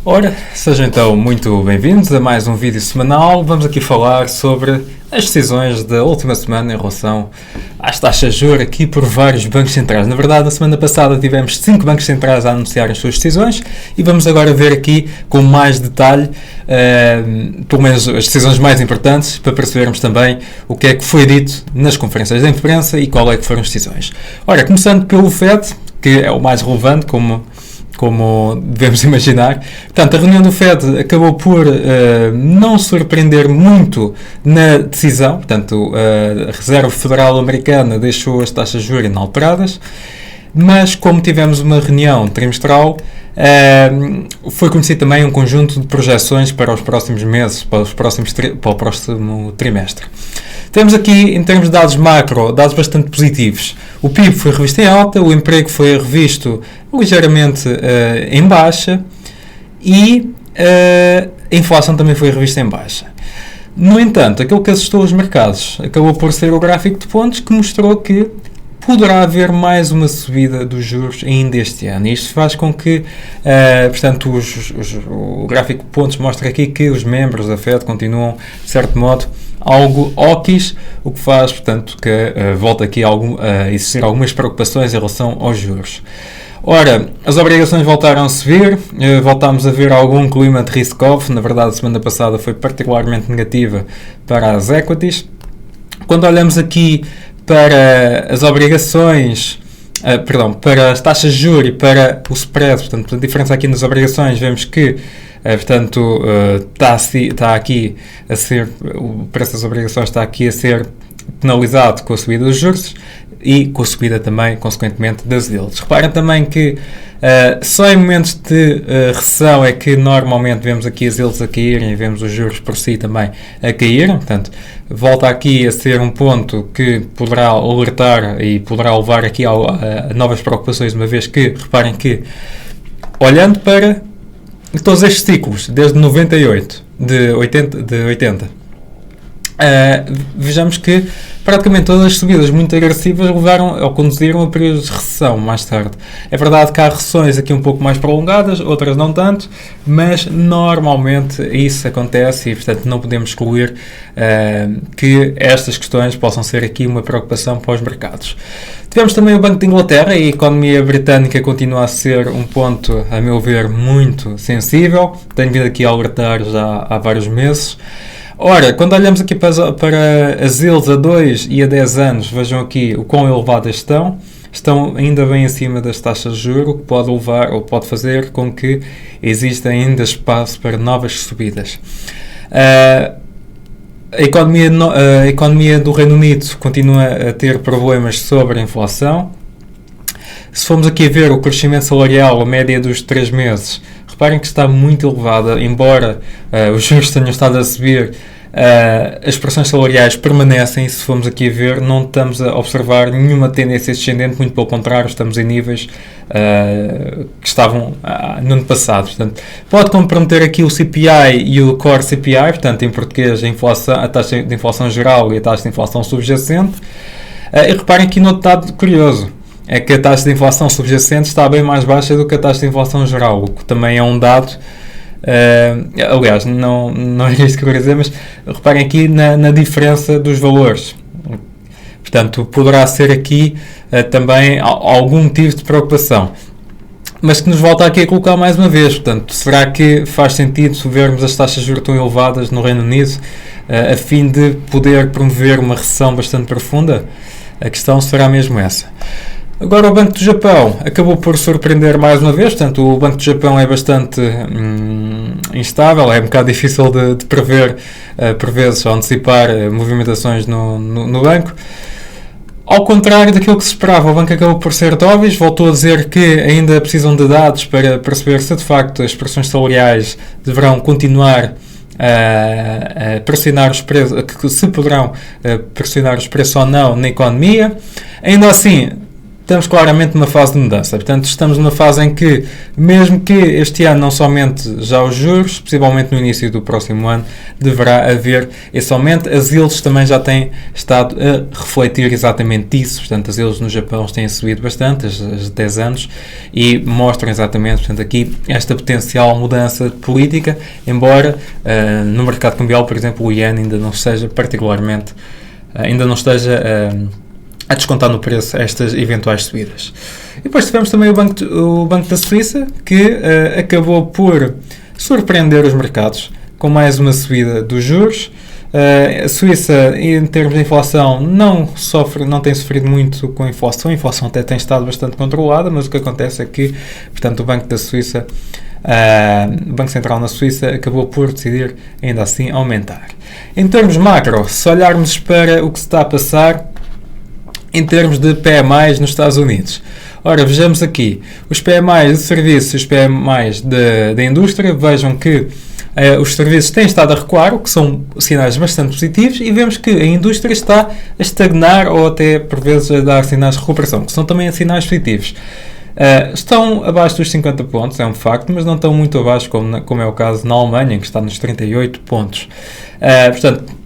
Ora, sejam então muito bem-vindos a mais um vídeo semanal. Vamos aqui falar sobre as decisões da última semana em relação às taxas de juros aqui por vários bancos centrais. Na verdade, na semana passada tivemos 5 bancos centrais a anunciar as suas decisões e vamos agora ver aqui com mais detalhe, pelo menos as decisões mais importantes, para percebermos também o que é que foi dito nas conferências de imprensa e qual é que foram as decisões. Ora, começando pelo FED, que é o mais relevante, como devemos imaginar. Portanto, a reunião do FED acabou por não surpreender muito na decisão. Portanto, a Reserva Federal Americana deixou as taxas de juros inalteradas, mas como tivemos uma reunião trimestral, foi conhecido também um conjunto de projeções para os próximos meses, para o próximo trimestre. Temos aqui, em termos de dados macro, dados bastante positivos. O PIB foi revisto em alta, o emprego foi revisto ligeiramente em baixa e a inflação também foi revista em baixa. No entanto, aquilo que assustou os mercados acabou por ser o gráfico de pontos, que mostrou que poderá haver mais uma subida dos juros ainda este ano. E isto faz com que, portanto, o gráfico de pontos mostra aqui que os membros da FED continuam, de certo modo, algo hawkish, o que faz, portanto, que volta aqui a existir algumas preocupações em relação aos juros. Ora, as obrigações voltaram a subir, voltámos a ver algum clima de risk-off. Na verdade, a semana passada foi particularmente negativa para as equities. Quando olhamos aqui para as obrigações, para as taxas de juros e para o spread, portanto, a diferença aqui nas obrigações, vemos que está aqui a ser, o preço das obrigações está aqui a ser penalizado com a subida dos juros e com a subida também, consequentemente, das yields. Reparem também que só em momentos de recessão é que normalmente vemos aqui as yields a caírem e vemos os juros por si também a caírem. Portanto, volta aqui a ser um ponto que poderá alertar e poderá levar aqui a novas preocupações, uma vez que, reparem que, olhando para todos estes ciclos, desde 98, de 80, vejamos que praticamente todas as subidas muito agressivas levaram ou conduziram a períodos de recessão mais tarde. É verdade que há recessões aqui um pouco mais prolongadas, outras não tanto, mas normalmente isso acontece e, portanto, não podemos excluir que estas questões possam ser aqui uma preocupação para os mercados. Tivemos também o Banco de Inglaterra e a economia britânica continua a ser um ponto, a meu ver, muito sensível. Tenho vindo aqui a alertar já há vários meses. Ora, quando olhamos aqui para as yields a 2 e a 10 anos, vejam aqui o quão elevadas estão ainda bem acima das taxas de juros, o que pode levar ou pode fazer com que exista ainda espaço para novas subidas. A economia do Reino Unido continua a ter problemas sobre a inflação. Se formos aqui a ver o crescimento salarial, a média dos 3 meses, reparem que está muito elevada, embora os juros tenham estado a subir, as pressões salariais permanecem e, se formos aqui a ver, não estamos a observar nenhuma tendência descendente, muito pelo contrário, estamos em níveis que estavam no ano passado. Portanto, pode comprometer aqui o CPI e o Core CPI, portanto, em português, a taxa de inflação geral e a taxa de inflação subjacente. E reparem aqui no dado curioso, é que a taxa de inflação subjacente está bem mais baixa do que a taxa de inflação geral, o que também é um dado. Aliás, não é isto que eu queria dizer, mas reparem aqui na diferença dos valores. Portanto, poderá ser aqui também algum motivo de preocupação. Mas que nos volta aqui a colocar mais uma vez. Portanto, será que faz sentido vermos as taxas de juros tão elevadas no Reino Unido a fim de poder promover uma recessão bastante profunda? A questão será mesmo essa. Agora, o Banco do Japão acabou por surpreender mais uma vez. Portanto, o Banco do Japão é bastante instável, é um bocado difícil de prever, por vezes, ou antecipar movimentações no banco. Ao contrário daquilo que se esperava, o banco acabou por ser dovish, voltou a dizer que ainda precisam de dados para perceber se, de facto, as pressões salariais deverão continuar a pressionar os preços, se poderão pressionar os preços ou não na economia. Ainda assim, estamos claramente numa fase de mudança. Portanto, estamos numa fase em que, mesmo que este ano não somente já os juros, possivelmente no início do próximo ano, deverá haver esse aumento. As yields também já têm estado a refletir exatamente isso. Portanto, as yields no Japão têm subido bastante, as 10 anos, e mostram exatamente, portanto, aqui esta potencial mudança de política, embora no mercado cambial, por exemplo, o yen ainda não esteja particularmente, ainda não esteja a descontar no preço estas eventuais subidas. E depois tivemos também o Banco da Suíça, que acabou por surpreender os mercados com mais uma subida dos juros. A Suíça, em termos de inflação, não tem sofrido muito com a inflação até tem estado bastante controlada, mas o que acontece é que, portanto, o Banco da Suíça, o Banco Central na Suíça, acabou por decidir ainda assim aumentar. Em termos macro, se olharmos para o que se está a passar em termos de PMIs nos Estados Unidos, ora, vejamos aqui os PMIs de serviços e os PMIs da indústria. Vejam que os serviços têm estado a recuar, o que são sinais bastante positivos, e vemos que a indústria está a estagnar ou até, por vezes, a dar sinais de recuperação, que são também sinais positivos. Estão abaixo dos 50 pontos, é um facto, mas não estão muito abaixo, como é o caso na Alemanha, que está nos 38 pontos. Portanto,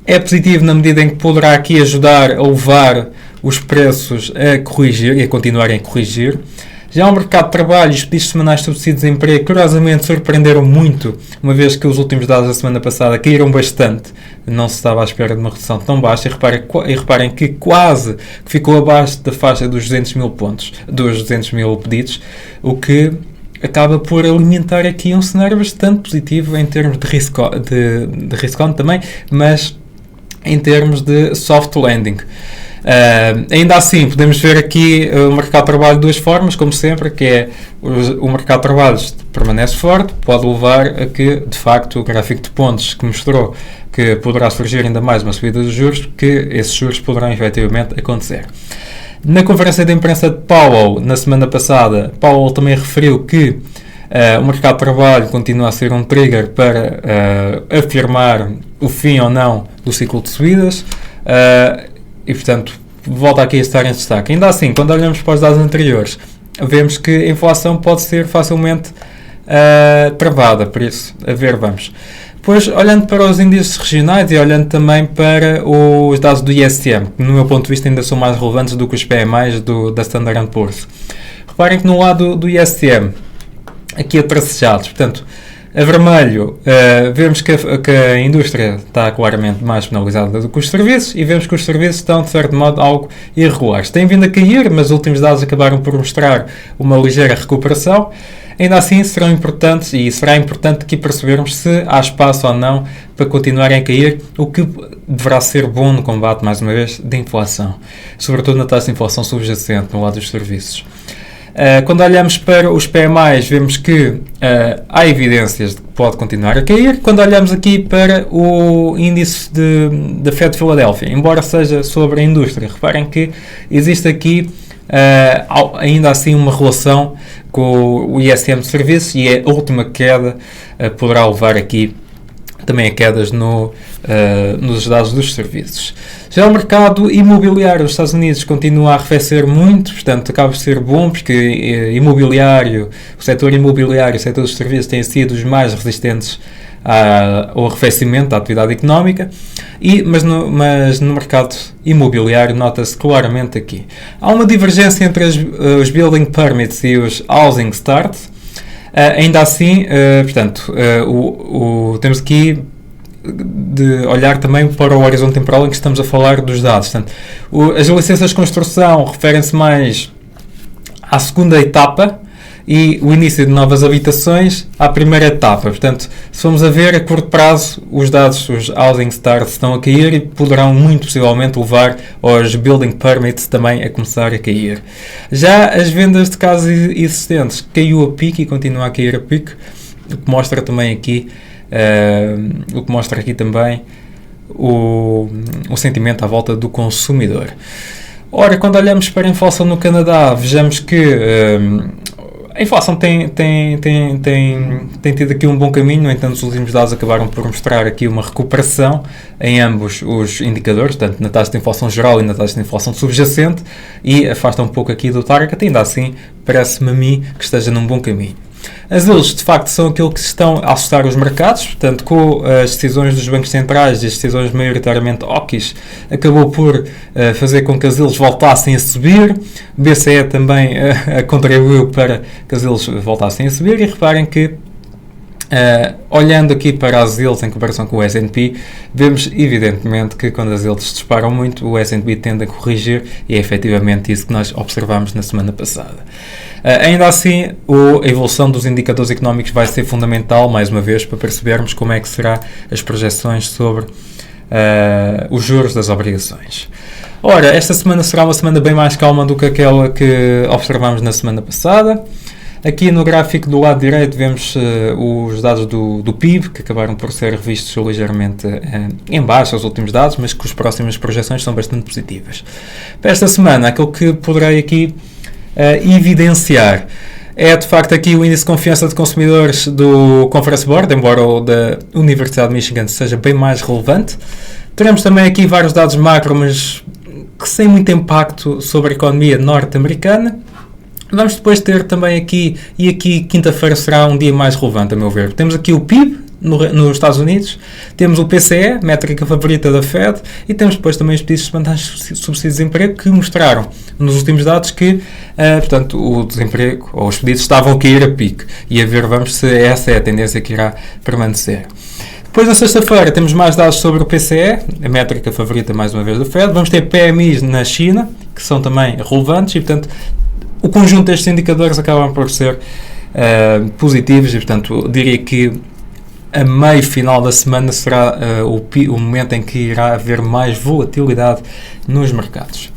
é positivo na medida em que poderá aqui ajudar a levar os preços a corrigir e a continuarem a corrigir. Já o mercado de trabalho e os pedidos semanais de subsídio de desemprego, curiosamente, surpreenderam muito, uma vez que os últimos dados da semana passada caíram bastante. Não se estava à espera de uma redução tão baixa, e reparem que quase ficou abaixo da faixa dos 200 mil pontos, dos 200 mil pedidos, o que acaba por alimentar aqui um cenário bastante positivo em termos de risk on também, mas em termos de soft landing. Ainda assim, podemos ver aqui o mercado de trabalho de duas formas, como sempre, que é o mercado de trabalho permanece forte, pode levar a que, de facto, o gráfico de pontos que mostrou que poderá surgir ainda mais uma subida dos juros, que esses juros poderão efetivamente acontecer. Na conferência de imprensa de Powell, na semana passada, Powell também referiu que o mercado de trabalho continua a ser um trigger para afirmar o fim ou não do ciclo de subidas, e, portanto, volta aqui a estar em destaque. Ainda assim, quando olhamos para os dados anteriores, vemos que a inflação pode ser facilmente travada, por isso, a ver, vamos. Depois, olhando para os índices regionais e olhando também para os dados do ISM, que no meu ponto de vista ainda são mais relevantes do que os PMIs da Standard & Poor's. Reparem que no lado do ISM, aqui a tracejados, portanto, a vermelho, vemos que a indústria está claramente mais penalizada do que os serviços, e vemos que os serviços estão, de certo modo, algo irregulares. Têm vindo a cair, mas os últimos dados acabaram por mostrar uma ligeira recuperação. Ainda assim, serão importantes, e será importante aqui percebermos se há espaço ou não para continuarem a cair, o que deverá ser bom no combate, mais uma vez, da inflação, sobretudo na taxa de inflação subjacente no lado dos serviços. Quando olhamos para os PMIs, vemos que há evidências de que pode continuar a cair. Quando olhamos aqui para o índice da Fed de Filadélfia, embora seja sobre a indústria, reparem que existe aqui ainda assim uma relação com o ISM de serviços, e a última queda poderá levar aqui também a quedas nos dados dos serviços. Já o mercado imobiliário dos Estados Unidos continua a arrefecer muito, portanto acaba por ser bom, porque o setor imobiliário e o setor dos serviços têm sido os mais resistentes ao arrefecimento da atividade económica, mas no mercado imobiliário nota-se claramente aqui. Há uma divergência entre os building permits e os housing starts. Ainda assim, portanto, temos aqui de olhar também para o horizonte temporal em que estamos a falar dos dados. Portanto, as licenças de construção referem-se mais à segunda etapa e o início de novas habitações à primeira etapa. Portanto, se formos a ver a curto prazo, os dados, os housing starts estão a cair e poderão muito possivelmente levar aos building permits também a começar a cair. Já as vendas de casas existentes caiu a pique e continua a cair a pique, o que mostra também aqui também o sentimento à volta do consumidor. Ora, quando olhamos para a inflação no Canadá, vejamos que a inflação tem tido aqui um bom caminho, no entanto os últimos dados acabaram por mostrar aqui uma recuperação em ambos os indicadores, tanto na taxa de inflação geral e na taxa de inflação subjacente, e afasta um pouco aqui do target, ainda assim parece-me a mim que esteja num bom caminho. As yields, de facto, são aquilo que estão a assustar os mercados, portanto, com as decisões dos bancos centrais e as decisões maioritariamente hawkish, acabou por fazer com que as yields voltassem a subir. O BCE também contribuiu para que as yields voltassem a subir, e reparem que, olhando aqui para as yields em comparação com o S&P, vemos evidentemente que quando as yields disparam muito, o S&P tende a corrigir, e é efetivamente isso que nós observamos na semana passada. Ainda assim, a evolução dos indicadores económicos vai ser fundamental, mais uma vez, para percebermos como é que serão as projeções sobre os juros das obrigações. Ora, esta semana será uma semana bem mais calma do que aquela que observamos na semana passada. Aqui no gráfico do lado direito vemos os dados do PIB, que acabaram por ser revistos ligeiramente em baixo, os últimos dados, mas que as próximas projeções são bastante positivas. Para esta semana, aquilo que poderei aqui evidenciar é, de facto, aqui o índice de confiança de consumidores do Conference Board, embora o da Universidade de Michigan seja bem mais relevante. Teremos também aqui vários dados macro, mas que sem muito impacto sobre a economia norte-americana. Vamos depois ter também aqui quinta-feira será um dia mais relevante, a meu ver. Temos aqui o PIB nos Estados Unidos, temos o PCE, métrica favorita da Fed, e temos depois também os pedidos de subsídios de desemprego, que mostraram nos últimos dados que, portanto, o desemprego ou os pedidos estavam a cair a pique, e a ver vamos se essa é a tendência que irá permanecer. Depois, na sexta-feira, temos mais dados sobre o PCE, a métrica favorita mais uma vez da Fed. Vamos ter PMIs na China, que são também relevantes, e portanto o conjunto destes indicadores acabam por ser positivos, e portanto diria que a meio final da semana será o momento em que irá haver mais volatilidade nos mercados.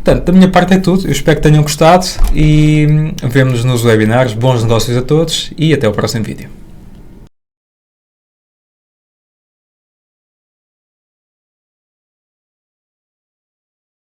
Portanto, da minha parte é tudo. Eu espero que tenham gostado e vemo-nos nos webinars. Bons negócios a todos e até o próximo vídeo.